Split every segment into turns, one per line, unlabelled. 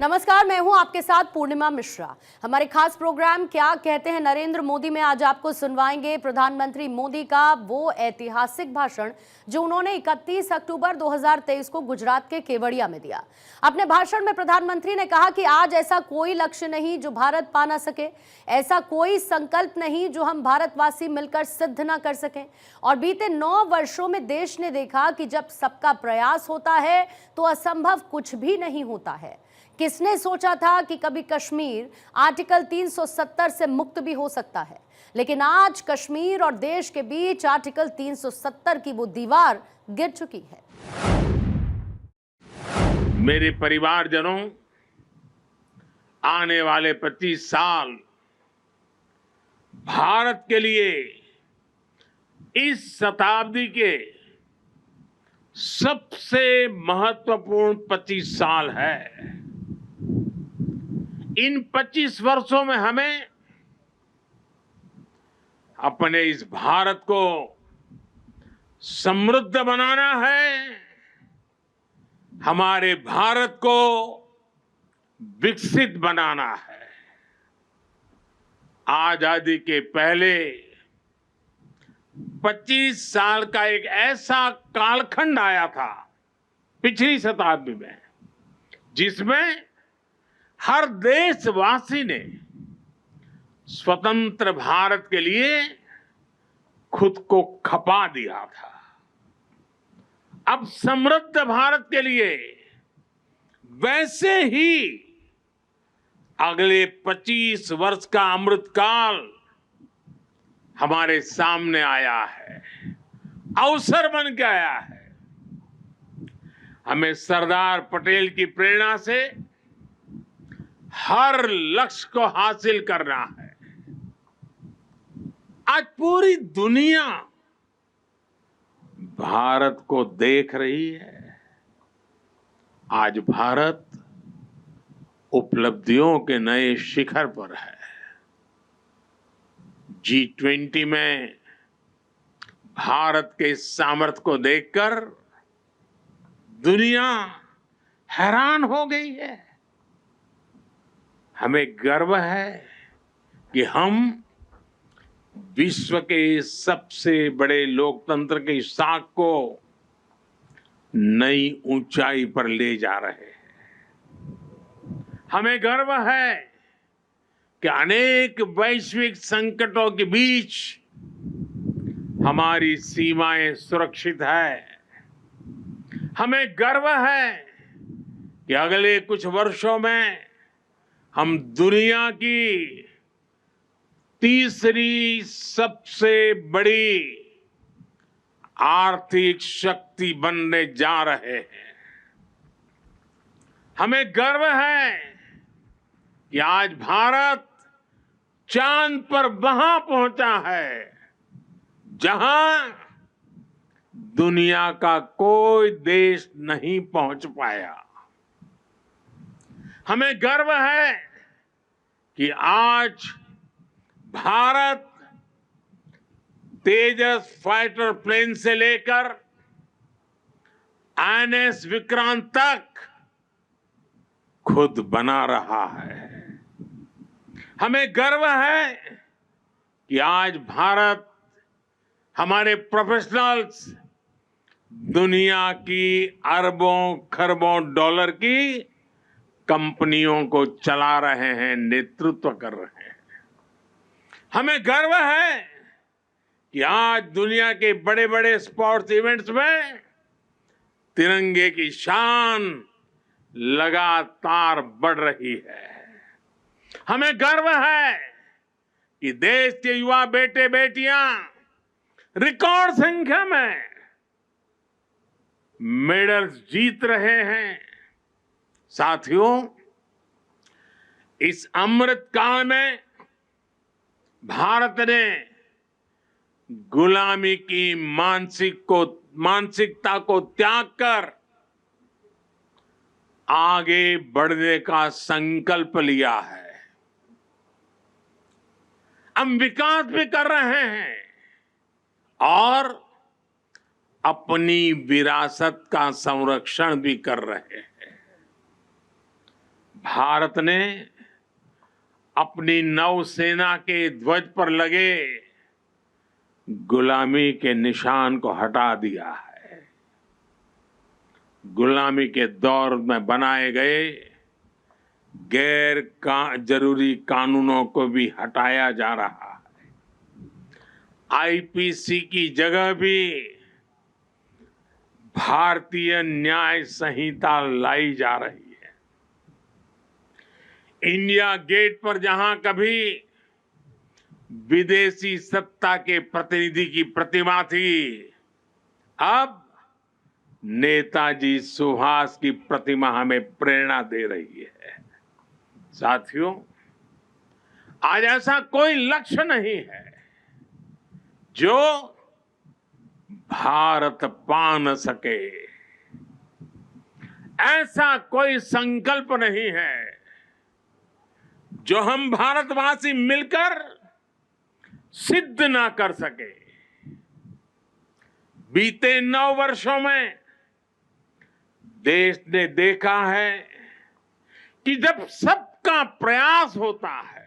नमस्कार, मैं हूं आपके साथ पूर्णिमा मिश्रा। हमारे खास प्रोग्राम क्या कहते हैं नरेंद्र मोदी में आज आपको सुनवाएंगे प्रधानमंत्री मोदी का वो ऐतिहासिक भाषण जो उन्होंने 31 अक्टूबर 2023 को गुजरात के केवड़िया में दिया। अपने भाषण में प्रधानमंत्री ने कहा कि आज ऐसा कोई लक्ष्य नहीं जो भारत पा ना सके, ऐसा कोई संकल्प नहीं जो हम भारतवासी मिलकर सिद्ध ना कर सकें। और बीते 9 वर्षों में देश ने देखा कि जब सबका प्रयास होता है तो असंभव कुछ भी नहीं होता है। किसने सोचा था कि कभी कश्मीर आर्टिकल 370 से मुक्त भी हो सकता है, लेकिन आज कश्मीर और देश के बीच आर्टिकल 370 की वो दीवार गिर चुकी है।
मेरे परिवारजनों, आने वाले 25 साल भारत के लिए इस शताब्दी के सबसे महत्वपूर्ण 25 साल है। इन 25 वर्षों में हमें अपने इस भारत को समृद्ध बनाना है, हमारे भारत को विकसित बनाना है। आजादी के पहले 25 साल का एक ऐसा कालखंड आया था पिछली शताब्दी में, जिसमें हर देशवासी ने स्वतंत्र भारत के लिए खुद को खपा दिया था। अब समृद्ध भारत के लिए वैसे ही अगले 25 वर्ष का अमृतकाल हमारे सामने आया है, अवसर बन के आया है। हमें सरदार पटेल की प्रेरणा से हर लक्ष्य को हासिल करना है। आज पूरी दुनिया भारत को देख रही है। आज भारत उपलब्धियों के नए शिखर पर है। G20 में भारत के सामर्थ्य को देखकर दुनिया हैरान हो गई है। हमें गर्व है कि हम विश्व के सबसे बड़े लोकतंत्र की साख को नई ऊंचाई पर ले जा रहे हैं। हमें गर्व है कि अनेक वैश्विक संकटों के बीच हमारी सीमाएं सुरक्षित है। हमें गर्व है कि अगले कुछ वर्षों में हम दुनिया की तीसरी सबसे बड़ी आर्थिक शक्ति बनने जा रहे हैं। हमें गर्व है कि आज भारत चांद पर वहां पहुंचा है जहां दुनिया का कोई देश नहीं पहुंच पाया। हमें गर्व है कि आज भारत तेजस फाइटर प्लेन से लेकर INS विक्रांत तक खुद बना रहा है। हमें गर्व है कि आज भारत हमारे प्रोफेशनल्स दुनिया की अरबों खरबों डॉलर की कंपनियों को चला रहे हैं, नेतृत्व कर रहे हैं। हमें गर्व है कि आज दुनिया के बड़े बड़े स्पोर्ट्स इवेंट्स में तिरंगे की शान लगातार बढ़ रही है। हमें गर्व है कि देश के युवा बेटे बेटियां रिकॉर्ड संख्या में मेडल्स जीत रहे हैं। साथियों, इस अमृत काल में भारत ने गुलामी की मानसिकता को त्याग कर आगे बढ़ने का संकल्प लिया है। हम विकास भी कर रहे हैं और अपनी विरासत का संरक्षण भी कर रहे हैं। भारत ने अपनी नौसेना के ध्वज पर लगे गुलामी के निशान को हटा दिया है। गुलामी के दौर में बनाए गए जरूरी कानूनों को भी हटाया जा रहा है। आईपीसी की जगह भी भारतीय न्याय संहिता लाई जा रही है। इंडिया गेट पर जहां कभी विदेशी सत्ता के प्रतिनिधि की प्रतिमा थी, अब नेताजी सुभाष की प्रतिमा हमें प्रेरणा दे रही है। साथियों, आज ऐसा कोई लक्ष्य नहीं है जो भारत पा न सके, ऐसा कोई संकल्प नहीं है जो हम भारतवासी मिलकर सिद्ध ना कर सके। बीते 9 वर्षों में देश ने देखा है कि जब सबका प्रयास होता है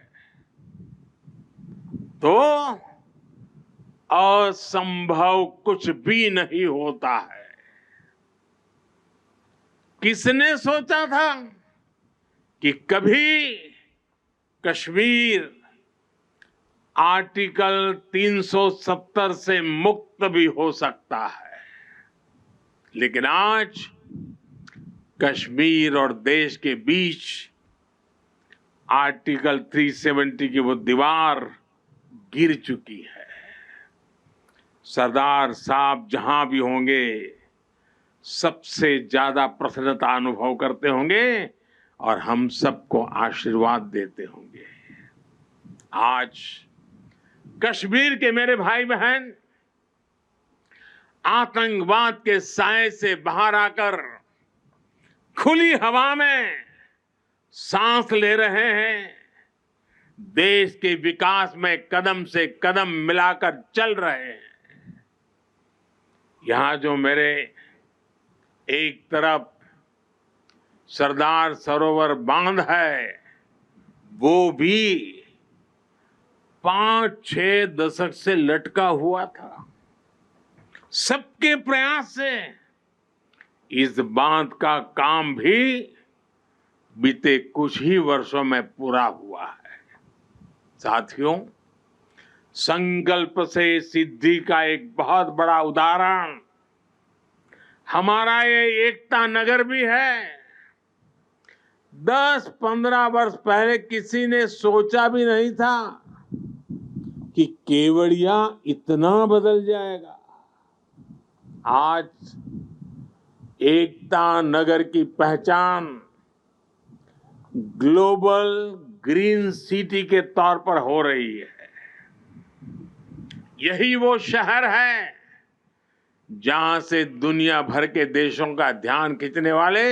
तो असंभव कुछ भी नहीं होता है। किसने सोचा था कि कभी कश्मीर आर्टिकल 370 से मुक्त भी हो सकता है, लेकिन आज कश्मीर और देश के बीच आर्टिकल 370 की वो दीवार गिर चुकी है। सरदार साहब जहां भी होंगे सबसे ज्यादा प्रसन्नता अनुभव करते होंगे और हम सबको आशीर्वाद देते होंगे। आज कश्मीर के मेरे भाई बहन आतंकवाद के साए से बाहर आकर खुली हवा में सांस ले रहे हैं, देश के विकास में कदम से कदम मिलाकर चल रहे हैं। यहां जो मेरे एक तरफ सरदार सरोवर बांध है, वो भी 5-6 दशक से लटका हुआ था। सबके प्रयास से इस बांध का काम भी बीते कुछ ही वर्षों में पूरा हुआ है। साथियों, संकल्प से सिद्धि का एक बहुत बड़ा उदाहरण हमारा ये एकता नगर भी है। 10-15 वर्ष पहले किसी ने सोचा भी नहीं था कि केवड़िया इतना बदल जाएगा। आज एकता नगर की पहचान ग्लोबल ग्रीन सिटी के तौर पर हो रही है। यही वो शहर है जहां से दुनिया भर के देशों का ध्यान खींचने वाले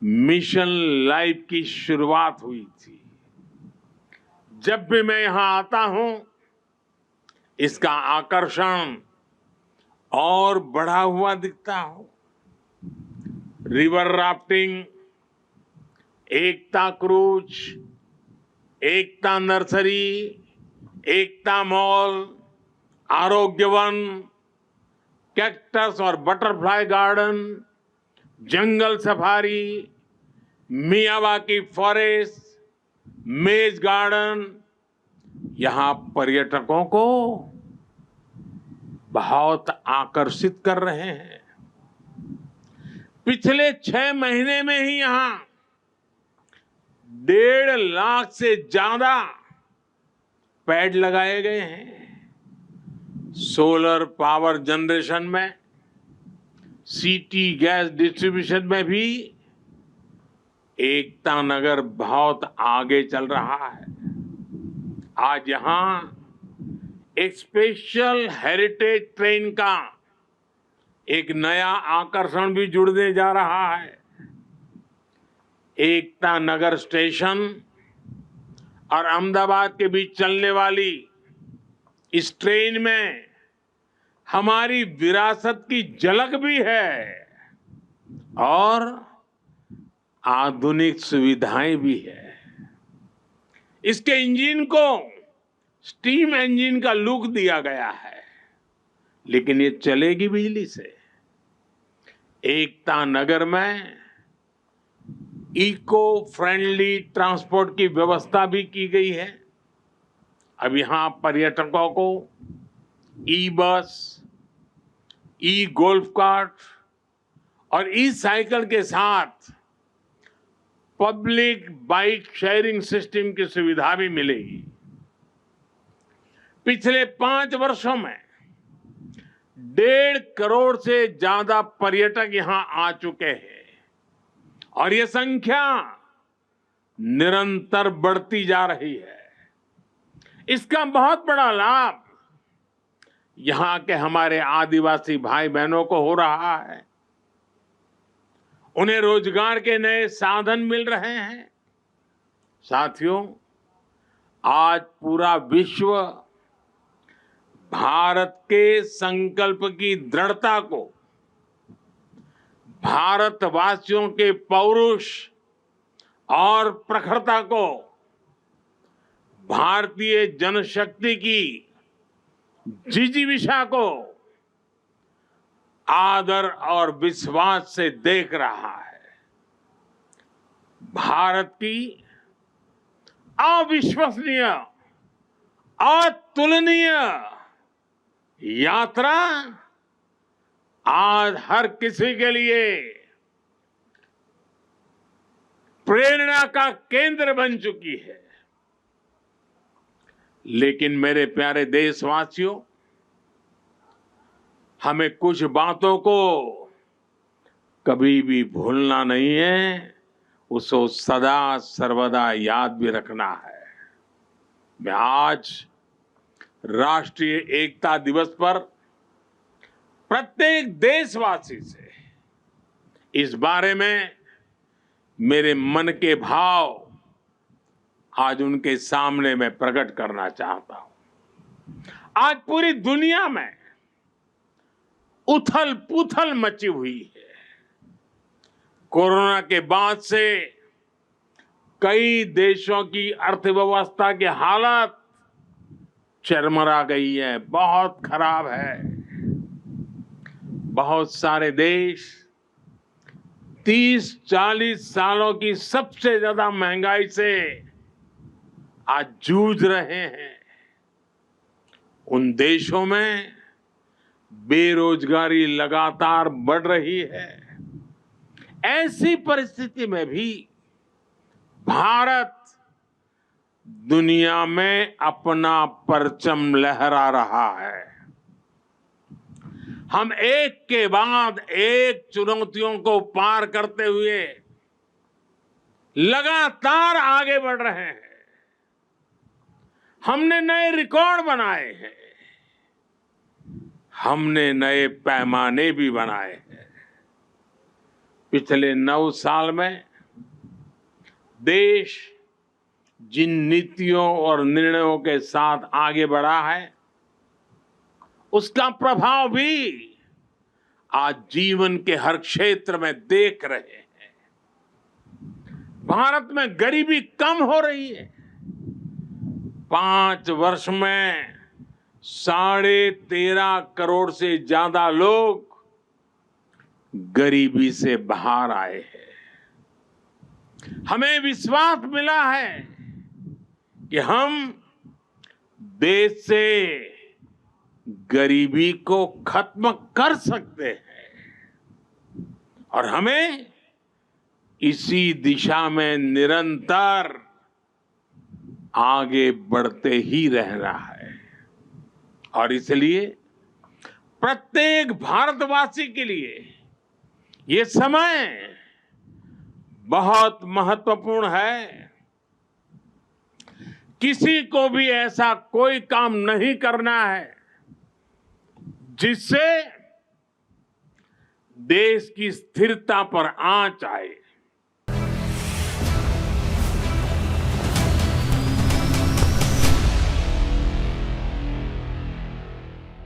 मिशन लाइफ की शुरुआत हुई थी। जब भी मैं यहां आता हूं, इसका आकर्षण और बढ़ा हुआ दिखता हूं। रिवर राफ्टिंग, एकता क्रूज, एकता नर्सरी, एकता मॉल, आरोग्य वन, कैक्टस और बटरफ्लाई गार्डन, जंगल सफारी, मियावाकी फॉरेस्ट, मेज गार्डन, यहां पर्यटकों को बहुत आकर्षित कर रहे हैं। पिछले 6 महीने में ही यहां 1.5 लाख से ज्यादा पेड़ लगाए गए हैं। सोलर पावर जनरेशन में, सिटी गैस डिस्ट्रीब्यूशन में भी एकता नगर बहुत आगे चल रहा है। आज यहां एक स्पेशल हेरिटेज ट्रेन का एक नया आकर्षण भी जुड़ने जा रहा है। एकता नगर स्टेशन और अहमदाबाद के बीच चलने वाली इस ट्रेन में हमारी विरासत की झलक भी है और आधुनिक सुविधाएं भी है। इसके इंजन को स्टीम इंजन का लुक दिया गया है, लेकिन ये चलेगी बिजली से। एकता नगर में इको फ्रेंडली ट्रांसपोर्ट की व्यवस्था भी की गई है। अब यहां पर्यटकों को ई बस, ई गोल्फ कार्ट और ई साइकिल के साथ पब्लिक बाइक शेयरिंग सिस्टम की सुविधा भी मिलेगी। पिछले 5 वर्षों में 1.5 करोड़ से ज्यादा पर्यटक यहां आ चुके हैं और ये संख्या निरंतर बढ़ती जा रही है। इसका बहुत बड़ा लाभ यहां के हमारे आदिवासी भाई बहनों को हो रहा है। उन्हें रोजगार के नए साधन मिल रहे हैं। साथियों, आज पूरा विश्व भारत के संकल्प की दृढ़ता को, भारतवासियों के पौरुष और प्रखरता को, भारतीय जनशक्ति की जिजीविषा को आदर और विश्वास से देख रहा है। भारत की अविश्वसनीय, अतुलनीय यात्रा आज हर किसी के लिए प्रेरणा का केंद्र बन चुकी है। लेकिन मेरे प्यारे देशवासियों, हमें कुछ बातों को कभी भी भूलना नहीं है, उसको सदा सर्वदा याद भी रखना है। मैं आज राष्ट्रीय एकता दिवस पर प्रत्येक देशवासी से इस बारे में मेरे मन के भाव आज उनके सामने मैं प्रकट करना चाहता हूं। आज पूरी दुनिया में उथल पुथल मची हुई है। कोरोना के बाद से कई देशों की अर्थव्यवस्था की हालत चरमरा गई है, बहुत खराब है। बहुत सारे देश 30-40 सालों की सबसे ज्यादा महंगाई से आज जूझ रहे हैं। उन देशों में बेरोजगारी लगातार बढ़ रही है। ऐसी परिस्थिति में भी भारत दुनिया में अपना परचम लहरा रहा है। हम एक के बाद एक चुनौतियों को पार करते हुए लगातार आगे बढ़ रहे हैं। हमने नए रिकॉर्ड बनाए हैं, हमने नए पैमाने भी बनाए हैं। पिछले 9 साल में देश जिन नीतियों और निर्णयों के साथ आगे बढ़ा है, उसका प्रभाव भी आज जीवन के हर क्षेत्र में देख रहे हैं। भारत में गरीबी कम हो रही है। 5 वर्ष में 13.5 करोड़ से ज्यादा लोग गरीबी से बाहर आए हैं। हमें विश्वास मिला है कि हम देश से गरीबी को खत्म कर सकते हैं और हमें इसी दिशा में निरंतर आगे बढ़ते ही रहना है। और इसलिए प्रत्येक भारतवासी के लिए ये समय बहुत महत्वपूर्ण है। किसी को भी ऐसा कोई काम नहीं करना है जिससे देश की स्थिरता पर आंच आए।